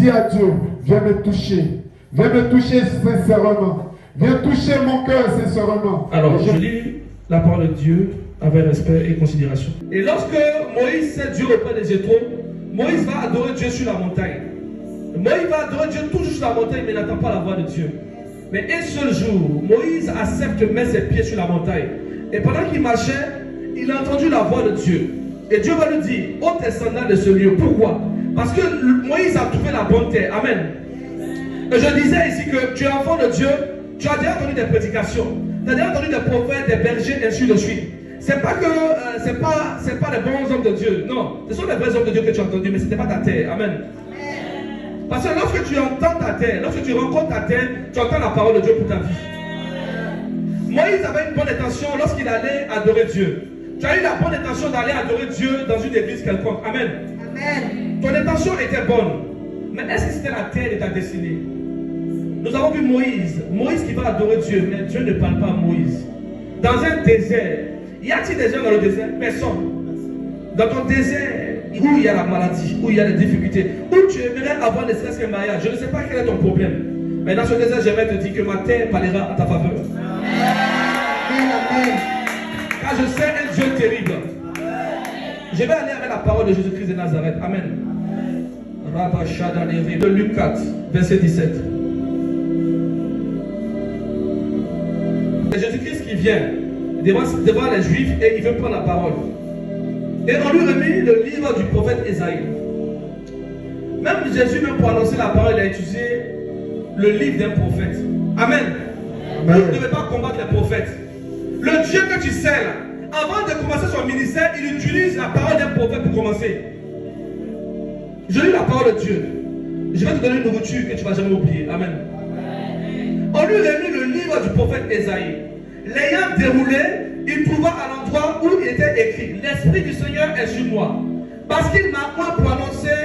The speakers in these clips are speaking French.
Dis à Dieu, viens me toucher. Viens me toucher sincèrement. Viens toucher mon cœur sincèrement. Alors, je lis la parole de Dieu avec respect et considération. Et lorsque Moïse s'est Dieu auprès de Jéthro, Moïse va adorer Dieu sur la montagne. Moïse va adorer Dieu toujours sur la montagne, mais n'attend pas la voix de Dieu. Mais un seul jour, Moïse accepte de mettre ses pieds sur la montagne. Et pendant qu'il marchait, il a entendu la voix de Dieu. Et Dieu va lui dire, ôte tes sandales de ce lieu. Pourquoi? Parce que Moïse a trouvé la bonne terre. Amen. Et je disais ici que tu es enfant de Dieu, tu as déjà entendu des prédications, tu as déjà entendu des prophètes, des bergers, ainsi de suite. C'est pas que c'est pas les bons hommes de Dieu. Non, ce sont les vrais hommes de Dieu que tu as entendus, mais ce n'était pas ta terre. Amen. Parce que lorsque tu entends ta terre, lorsque tu rencontres ta terre, tu entends la parole de Dieu pour ta vie. Moïse avait une bonne intention lorsqu'il allait adorer Dieu. Tu as eu la bonne intention d'aller adorer Dieu dans une église quelconque. Amen. Amen. Ton intention était bonne. Mais est-ce que c'était la terre de ta destinée? Nous avons vu Moïse. Moïse qui va adorer Dieu, mais Dieu ne parle pas à Moïse. Dans un désert. Y a-t-il des gens dans le désert? Personne. Dans ton désert, où il y a la maladie, où il y a les difficultés, où tu aimerais avoir ne serait-ce qu'un mariage, je ne sais pas quel est ton problème. Mais dans ce désert, j'aimerais te dire que ma terre parlera à ta faveur. Amen. Car je sais un Dieu terrible. Je vais aller avec la parole de Jésus-Christ de Nazareth. Amen. De Luc 4, verset 17. C'est Jésus-Christ qui vient devant les Juifs et il veut prendre la parole. Et on lui remet le livre du prophète Ésaïe. Même Jésus, même pour annoncer la parole, il a utilisé le livre d'un prophète. Amen. Vous ne devez pas combattre les prophètes. Le Dieu que tu sais là, avant de commencer son ministère, il utilise la parole d'un prophète pour commencer. Je lis la parole de Dieu. Je vais te donner une nourriture que tu ne vas jamais oublier. Amen. On lui remet le livre du prophète Ésaïe. L'ayant déroulé, il trouva à l'endroit où il était écrit: l'Esprit du Seigneur est sur moi, parce qu'il m'a envoyé pour annoncer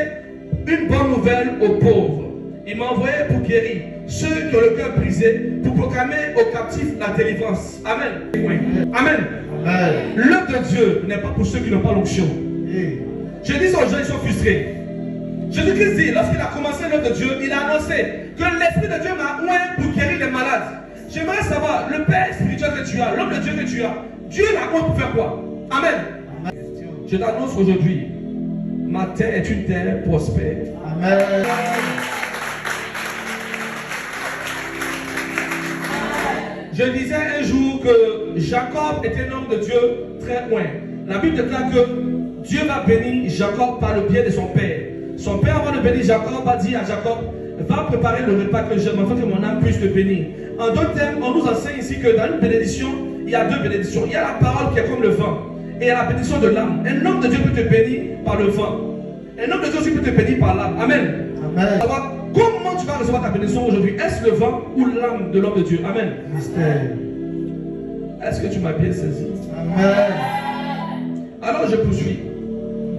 une bonne nouvelle aux pauvres. Il m'a envoyé pour guérir ceux qui ont le cœur brisé, pour proclamer aux captifs la délivrance. Amen. Amen. L'œuvre de Dieu n'est pas pour ceux qui n'ont pas l'onction. Je dis aux gens, ils sont frustrés. Jésus-Christ dit, lorsqu'il a commencé l'œuvre de Dieu, il a annoncé que l'Esprit de Dieu m'a envoyé pour guérir les malades. J'aimerais savoir, le Père spirituel que tu as, l'homme de Dieu que tu as, Dieu l'a envoyé pour faire quoi? Amen. Je t'annonce aujourd'hui, ma terre est une terre prospère. Amen. Je disais un jour que Jacob était un homme de Dieu très loin. La Bible déclare que Dieu va bénir Jacob par le biais de son père. Son père, avant de bénir Jacob, va dire à Jacob: va préparer le repas que j'aime, afin que mon âme puisse te bénir. En d'autres termes, on nous enseigne ici que dans une bénédiction, il y a deux bénédictions. Il y a la parole qui est comme le vent, et il y a la bénédiction de l'âme. Un homme de Dieu peut te bénir par le vent. Un homme de Dieu aussi peut te bénir par l'âme. Amen. Amen. Alors, comment tu vas recevoir ta bénédiction aujourd'hui? Est-ce le vent ou l'âme de l'homme de Dieu? Amen. Est-ce que tu m'as bien saisi? Amen. Alors je poursuis.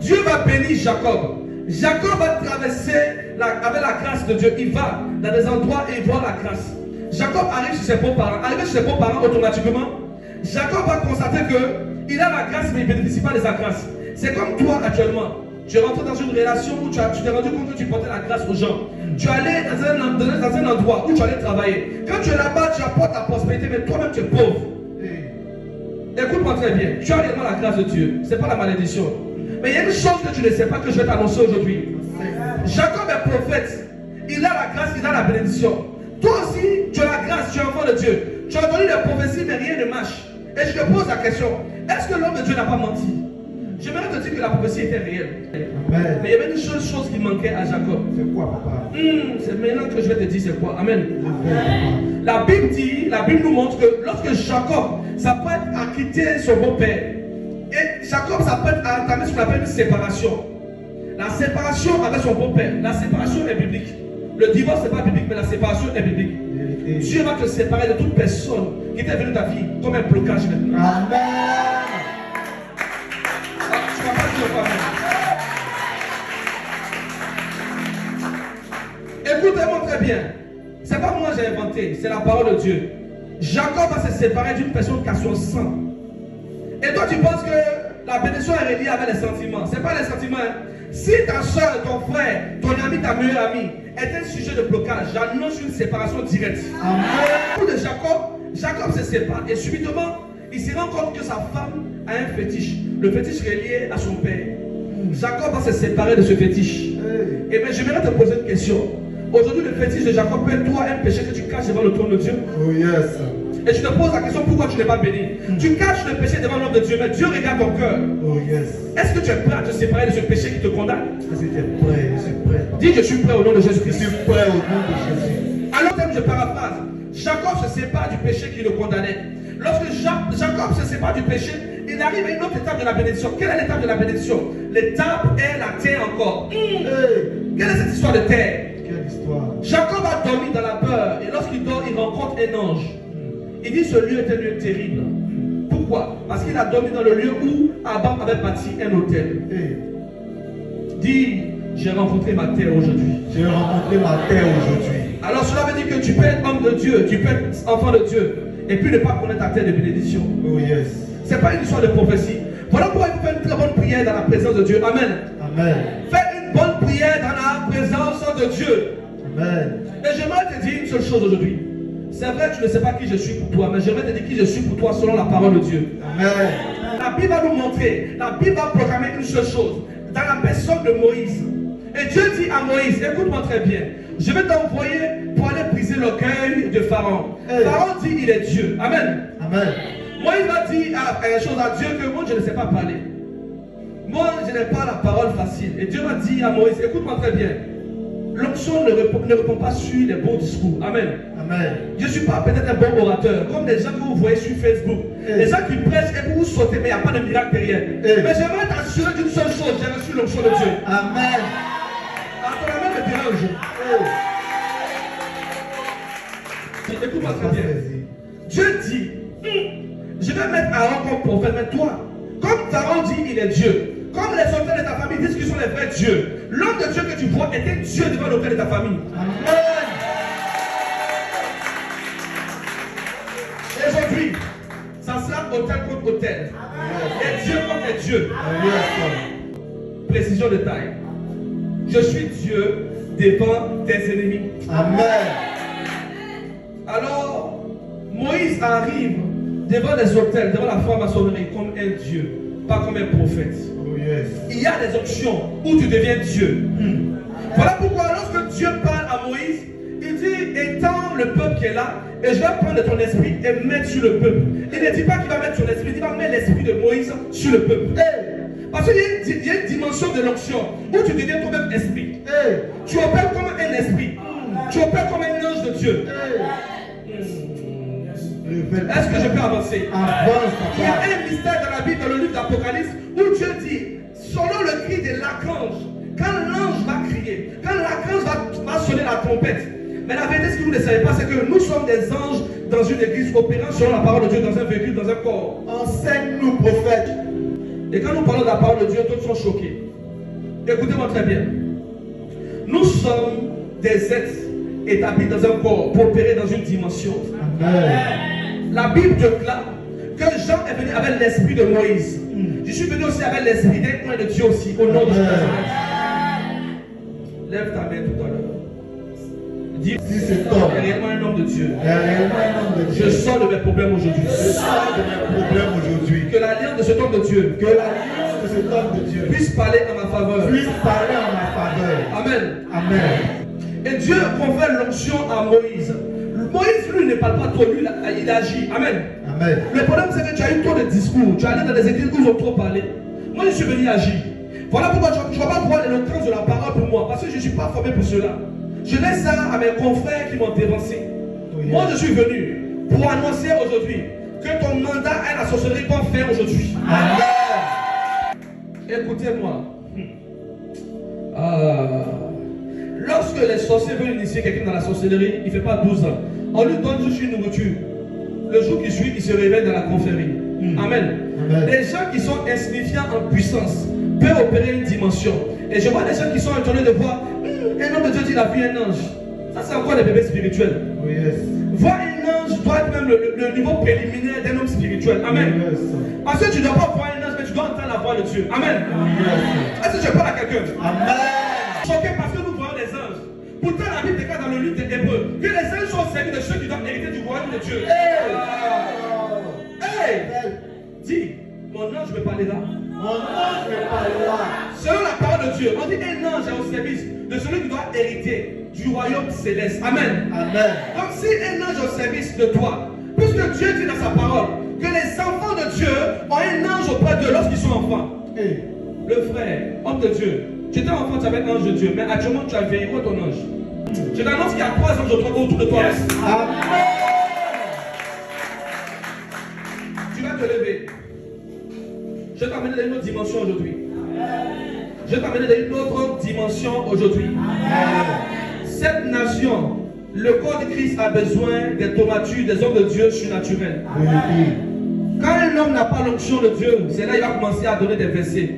Dieu va bénir Jacob. Jacob va traverser avec la grâce de Dieu. Il va dans des endroits et il voit la grâce. Jacob arrive chez ses beaux-parents. Arrivé chez ses beaux-parents, automatiquement, Jacob va constater qu'il a la grâce, mais il ne bénéficie pas de sa grâce. C'est comme toi actuellement. Tu es rentré dans une relation où tu t'es rendu compte que tu portais la grâce aux gens. Tu allais dans un endroit où tu allais travailler. Quand tu es là-bas, tu apportes la prospérité, mais toi-même tu es pauvre. Écoute-moi très bien. Tu as réellement la grâce de Dieu. Ce n'est pas la malédiction. Mais il y a une chose que tu ne sais pas que je vais t'annoncer aujourd'hui. Jacob est prophète. Il a la grâce, il a la bénédiction. Toi aussi, tu as la grâce, tu es enfant de Dieu. Tu as entendu des prophéties, mais rien ne marche. Et je te pose la question: est-ce que l'homme de Dieu n'a pas menti? J'aimerais te dire que la prophétie était réelle. Amen. Mais il y avait une seule chose qui manquait à Jacob. C'est quoi, papa? C'est maintenant que je vais te dire c'est quoi. Amen. Amen. La Bible nous montre que lorsque Jacob s'apprête à quitter son beau-père, et Jacob s'apprête à entamer ce qu'on appelle une séparation. La séparation avec son beau-père, la séparation est biblique. Le divorce n'est pas biblique, mais la séparation est biblique. Dieu va te séparer de toute personne qui t'est venue dans ta vie comme un blocage maintenant. Amen. Tu vas pas dire quoi. Écoutez-moi très bien. C'est pas moi qui j'ai inventé, c'est la parole de Dieu. Jacob va se séparer d'une personne qui a son sang. Et toi tu penses que la bénédiction est reliée avec les sentiments. Ce n'est pas les sentiments. Hein. Si ta soeur, ton frère, ton ami, ta meilleure amie est un sujet de blocage, j'annonce une séparation directe. Amen. Pour de Jacob se sépare et subitement, il se rend compte que sa femme a un fétiche. Le fétiche est lié à son père. Jacob va se séparer de ce fétiche. Et bien, j'aimerais te poser une question. Aujourd'hui, le fétiche de Jacob peut être toi un péché que tu caches devant le trône de Dieu. Oh yes. Et tu te poses la question pourquoi tu n'es pas béni. Tu caches le péché devant l'homme de Dieu, mais Dieu regarde ton cœur. Oh yes. Est-ce que tu es prêt à te séparer de ce péché qui te condamne? Est-ce que tu es prêt? Je suis prêt. Dis je suis prêt au nom de Je Jésus-Christ. suis prêt au nom de Jésus. Alors, je paraphrase. Jacob se sépare du péché qui le condamnait. Lorsque Jacob se sépare du péché, il arrive à une autre étape de la bénédiction. Quelle est l'étape de la bénédiction? L'étape est la terre encore. Hey. Quelle est cette histoire de terre? Quelle histoire. Jacob a dormi dans la peur et lorsqu'il dort, il rencontre un ange. Il dit ce lieu est un lieu terrible. Pourquoi? Parce qu'il a dormi dans le lieu où Abraham avait bâti un hôtel. Hey. Dis, j'ai rencontré ma terre aujourd'hui. J'ai rencontré ma terre aujourd'hui. Alors cela veut dire que tu peux être homme de Dieu, tu peux être enfant de Dieu, et puis ne pas connaître ta terre de bénédiction. Oh yes. Ce n'est pas une histoire de prophétie. Voilà pourquoi il faut faire une très bonne prière dans la présence de Dieu. Amen. Amen. Fais une bonne prière dans la présence de Dieu. Amen. Et j'aimerais te dire une seule chose aujourd'hui. C'est vrai, tu ne sais pas qui je suis pour toi, mais j'aimerais te dire qui je suis pour toi selon la parole de Dieu. Amen. La Bible va nous montrer, la Bible va proclamer une seule chose, dans la personne de Moïse. Et Dieu dit à Moïse, écoute-moi très bien, je vais t'envoyer pour aller briser l'orgueil de Pharaon. Hey. Pharaon dit, il est Dieu. Amen. Amen. Moïse va dire une chose à Dieu que moi je ne sais pas parler. Moi je n'ai pas la parole facile. Et Dieu va dire à Moïse, écoute-moi très bien. L'onction ne répond pas sur les bons discours. Amen. Amen. Je ne suis pas peut-être un bon orateur, comme les gens que vous voyez sur Facebook. Hey. Les gens qui prêchent et vous sautez, mais il n'y a pas de miracle derrière. Hey. Mais j'aimerais t'assurer d'une seule chose, j'ai reçu l'onction de Dieu. Amen. Attends, la main me dérange. Écoute-moi très bien. Dieu dit, je vais mettre Aaron comme prophète, mais toi, comme Pharaon dit, il est Dieu. Comme les auteurs de ta famille disent qu'ils sont les vrais dieux. L'homme de Dieu que tu vois était Dieu devant l'autel de ta famille. Amen. Aujourd'hui, ça sera autel contre autel. Et Dieu contre Dieu. Précision de taille. Je suis Dieu devant tes ennemis. Amen. Alors, Moïse arrive devant les autels, devant la franc-maçonnerie, comme un Dieu, pas comme un prophète. Oh yes. Il y a des options où tu deviens Dieu. Voilà pourquoi lorsque Dieu parle à Moïse, il dit, étends le peuple qui est là, et je vais prendre ton esprit et mettre sur le peuple. Il ne dit pas qu'il va mettre son esprit, il va mettre l'esprit de Moïse sur le peuple. Parce qu'il y a une dimension de l'onction où tu deviens toi-même esprit. Tu opères comme un esprit. Tu opères comme un ange de Dieu. Est-ce que je peux avancer? Avance, Il y a papa. un mystère dans la Bible, dans le livre d'Apocalypse, où Dieu dit, selon le cri de l'archange, quand l'ange va crier, quand l'archange va sonner la trompette. Mais la vérité, ce que vous ne savez pas, c'est que nous sommes des anges dans une église opérant selon la parole de Dieu, dans un véhicule, dans un corps. Enseigne-nous, prophète. Et quand nous parlons de la parole de Dieu, tous sont choqués. Écoutez-moi très bien. Nous sommes des êtres établis dans un corps pour opérer dans une dimension. Amen. La Bible déclare que Jean est venu avec l'esprit de Moïse. Je suis venu aussi avec l'esprit d'un coin de Dieu aussi, au nom de Jésus. Lève ta main tout à l'heure. Dis, Si cet homme est réellement un homme de Dieu. est réellement un homme de Je Dieu, sors de mes problèmes aujourd'hui. je sors de mes problèmes aujourd'hui. Que l'alliance de cet homme de Dieu Que l'alliance de cet homme de Dieu puisse parler en ma faveur. puisse parler en ma faveur. Amen. Amen. Et Dieu confère l'onction à Moïse. Moïse, lui, ne parle pas trop, lui, il agit. Amen. Amen. Le problème, c'est que tu as eu trop de discours. Tu es allé dans des églises où ils ont trop parlé. Moi, je suis venu agir. Voilà pourquoi je ne vais pas voir l'éloquence de la parole pour moi. Parce que je ne suis pas formé pour cela. Je laisse ça à mes confrères qui m'ont dévancé. Oui. Moi, je suis venu pour annoncer aujourd'hui que ton mandat est la sorcellerie qu'on fait aujourd'hui. Amen. Écoutez-moi. Lorsque les sorciers veulent initier quelqu'un dans la sorcellerie, il ne fait pas 12 ans. On lui donne juste une nourriture. Le jour qui suit, il se réveille dans la confrérie. Amen. Amen. Les gens qui sont insignifiants en puissance peuvent opérer une dimension. Et je vois des gens qui sont étonnés de voir un homme de Dieu dit il a vu un ange. Ça, c'est encore des bébés spirituels. Oh yes. Voir un ange doit être même le niveau préliminaire d'un homme spirituel. Amen. Yes. Parce que tu ne dois pas voir un ange, mais tu dois entendre entendre la voix de Dieu. Amen. Yes. Est-ce que je parle à quelqu'un? Amen. Choqué parce que nous voyons les anges. Pourtant, la Bible déclare dans le livre des Hébreux que les anges sont au service de ceux qui doivent hériter du royaume de Dieu. Hey! Dis, mon ange me parlera. Mon ange me parlera. Selon la parole de Dieu, on dit un ange est au service de celui qui doit hériter du royaume céleste. Amen. Amen. Donc si un ange est au service de toi, puisque Dieu dit dans sa parole que les enfants de Dieu ont un ange auprès d'eux lorsqu'ils sont enfants. Hey. Le frère, homme de Dieu, tu étais enfant, tu avais un ange de Dieu, mais actuellement tu as veillé où ton ange? Je t'annonce qu'il y a 3 anges autour de toi. Amen. Tu vas te lever. Je vais t'emmener dans une autre dimension aujourd'hui. Je vais t'emmener dans une autre dimension aujourd'hui. Cette nation, le corps de Christ a besoin des thaumaturges, des hommes de Dieu surnaturels. Quand un homme n'a pas l'onction de Dieu, c'est là qu'il va commencer à donner des versets.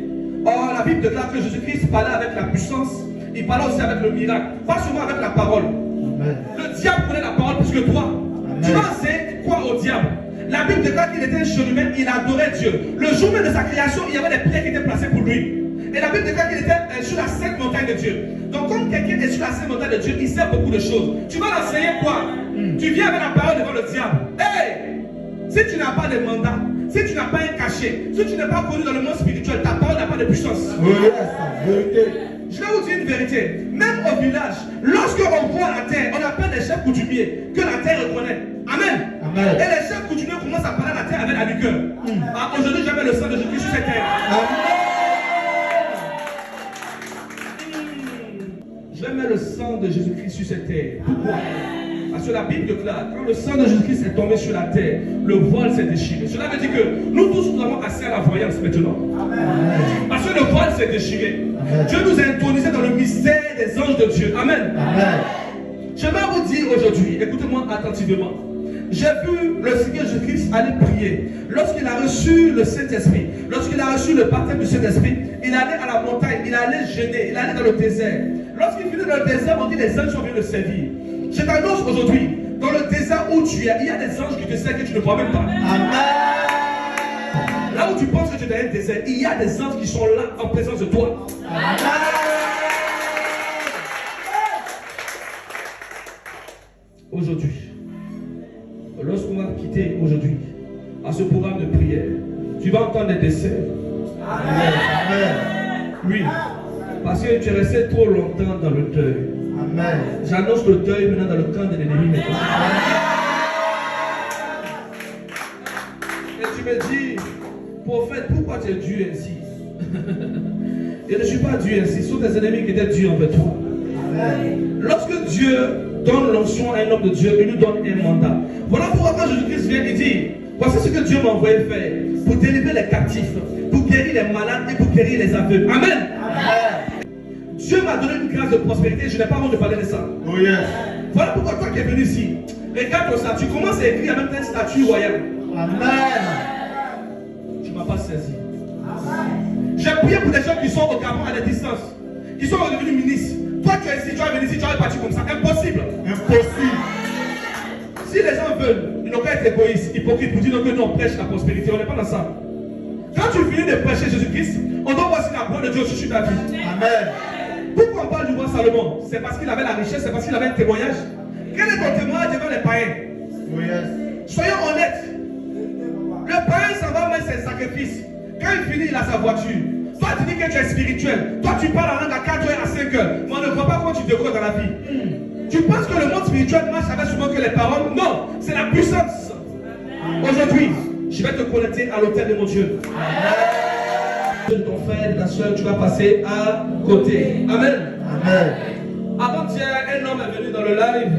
Or, la Bible déclare que Jésus-Christ parlait avec la puissance, il parlait aussi avec le miracle, pas seulement avec la parole. Amen. Le diable connaît la parole plus que toi. Amen. Tu vas enseigner quoi au diable? La Bible déclare qu'il était un chérubin, il adorait Dieu. Le jour même de sa création, il y avait des pierres qui étaient placées pour lui. Et la Bible déclare qu'il était sur la sainte montagne de Dieu. Donc, comme quelqu'un est sur la sainte montagne de Dieu, il sait beaucoup de choses. Tu vas l'enseigner quoi? Tu viens avec la parole devant le diable. Hey! Si tu n'as pas de mandat, si tu n'as pas un cachet, si tu n'es pas connu dans le monde spirituel, ta parole n'a pas de puissance. Oui, c'est la vérité. Je vais vous dire une vérité. Même au village, lorsqu'on voit la terre, on appelle les chefs coutumiers que la terre reconnaît. Amen. Amen. Et les chefs coutumiers commencent à parler à la terre avec la liqueur. Ah, aujourd'hui, je mets le sang de Jésus sur cette terre. Je vais mettre le sang de Jésus-Christ sur cette terre. Pourquoi? Parce que la Bible déclare, quand le sang de Jésus-Christ est tombé sur la terre, le voile s'est déchiré. Cela veut dire que nous tous nous avons accès à la voyance maintenant. Parce que le voile s'est déchiré. Dieu nous a intronisés dans le mystère des anges de Dieu. Amen. Amen. Je vais vous dire aujourd'hui, écoutez-moi attentivement. J'ai vu le Seigneur Jésus-Christ aller prier. Lorsqu'il a reçu le Saint-Esprit, lorsqu'il a reçu le baptême du Saint-Esprit, il allait à la montagne, il allait jeûner, il allait dans le désert. Lorsqu'il finit dans le désert, on dit les anges sont venus le servir. Je t'annonce aujourd'hui, dans le désert où tu es, il y a des anges qui te servent que tu ne vois même pas. Amen. Là où tu penses que tu es dans un désert, il y a des anges qui sont là en présence de toi. Aujourd'hui, lorsqu'on va quitter aujourd'hui à ce programme de prière, tu vas entendre des décès. Amen. Oui, parce que tu es resté trop longtemps dans le deuil. Amen. J'annonce le deuil maintenant dans le camp de l'ennemi maintenant. Et tu me dis, prophète, pourquoi tu es dû ainsi? Je ne suis pas dû ainsi, ce sont des ennemis qui étaient dus envers toi. Amen. Lorsque Dieu donne l'onction à un homme de Dieu, il lui donne un mandat. Voilà pourquoi quand Jésus-Christ vient, il dit, voici ce que Dieu m'a envoyé faire pour délivrer les captifs, pour guérir les malades et pour guérir les aveugles. Amen. Amen. Dieu m'a donné une grâce de prospérité, je n'ai pas honte de parler de ça. Oh yes. Voilà pourquoi toi qui es venu ici, regarde ton statut, commence à écrire en même temps un statut royal. Amen. Tu ne m'as pas saisi. J'ai prié pour des gens qui sont au Gabon à la distance, qui sont devenus ministres. Toi tu es ici, tu vas venir ici, tu vas partir comme ça. Impossible. Impossible. Si les gens veulent, ils n'ont qu'à être égoïstes, hypocrites, pour dire que nous on prêche la prospérité, on n'est pas dans ça. Quand tu finis de prêcher Jésus-Christ, on doit voir si la parole de Dieu sur ta vie. Amen. Pourquoi on parle du roi Salomon? C'est parce qu'il avait la richesse, c'est parce qu'il avait un témoignage. Quel est ton témoignage devant les païens? Oh yes. Soyons honnêtes. Le païen s'en va mettre ses sacrifices. Quand il finit, il a sa voiture. Toi, tu dis que tu es spirituel. Toi, tu parles en langue à 4 heures, à 5 heures. Mais on ne voit pas comment tu décores dans la vie. Tu penses que le monde spirituel marche avec souvent que les paroles? Non, c'est la puissance. Aujourd'hui, je vais te connecter à l'autel de mon Dieu. De ton frère, de ta soeur, tu vas passer à côté. Amen. Amen. Avant-hier, un homme est venu dans le live.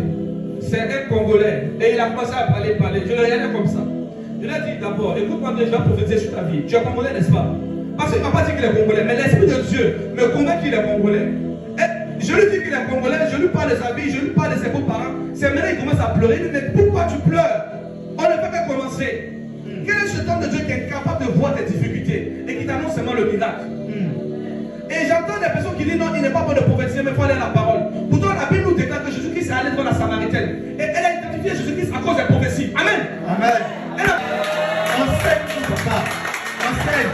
C'est un Congolais. Et il a commencé à parler. Je le regardais comme ça. Je lui ai dit d'abord, écoute-moi bien, je vais prophétiser sur ta vie. Tu es Congolais, n'est-ce pas? Parce qu'il ne m'a pas dit qu'il est Congolais. Mais l'Esprit de Dieu me convainc qu'il est Congolais. Et je lui dis qu'il est Congolais, je lui parle de sa vie, je lui parle de ses beaux-parents. C'est maintenant qu'il commence à pleurer. Il dit, mais pourquoi tu pleures? On ne peut pas commencer. Quel est cet homme de Dieu qui est capable de voir tes difficultés et qui t'annonce seulement le miracle? Et j'entends des personnes qui disent non, il n'est pas bon de prophétiser, mais il faut aller à la parole. Pourtant, la Bible nous déclare que Jésus-Christ est allé devant la Samaritaine. Et elle a identifié Jésus-Christ à cause des prophéties. Amen. Amen. Elle a... Enseigne, papa. Enseigne.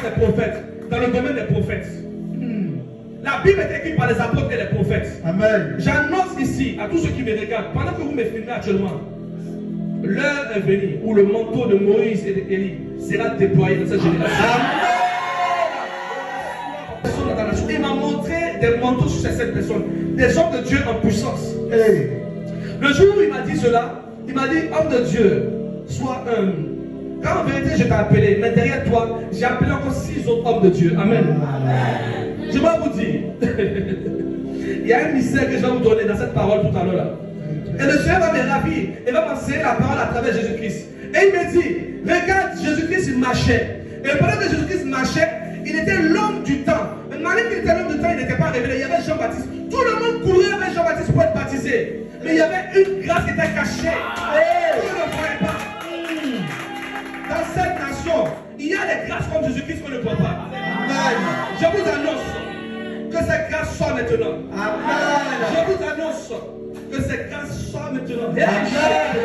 des prophètes, dans le domaine des prophètes. La Bible est écrite par les apôtres et les prophètes. Amen. J'annonce ici à tous ceux qui me regardent, pendant que vous me filmez actuellement, l'heure est venue où le manteau de Moïse et d'Élie sera déployé dans cette génération. Il m'a montré des manteaux sur ces 7 personnes, des hommes de Dieu en puissance. Hey. Le jour où il m'a dit cela, il m'a dit, homme de Dieu, sois humble. Quand en vérité je t'ai appelé, mais derrière toi, j'ai appelé encore 6 autres hommes de Dieu. Amen. Je vais vous dire, il y a un mystère que je vais vous donner dans cette parole tout à l'heure là. Et le Seigneur va me ravir et va m'enseigner la parole à travers Jésus-Christ. Et il me dit, regarde, Jésus-Christ il marchait. Et pendant que Jésus-Christ marchait, il était l'homme du temps. Mais malgré qu'il était l'homme du temps, il n'était pas révélé. Il y avait Jean-Baptiste. Tout le monde courait avec Jean-Baptiste pour être baptisé. Mais il y avait une grâce qui était cachée. Tout ne voyait pas. Dans cette nation, il y a des grâces comme Jésus-Christ qu'on ne voit pas. Amen. Je vous annonce que cette grâce soit maintenant. Amen. Je vous annonce que cette grâce soit maintenant. Reçois.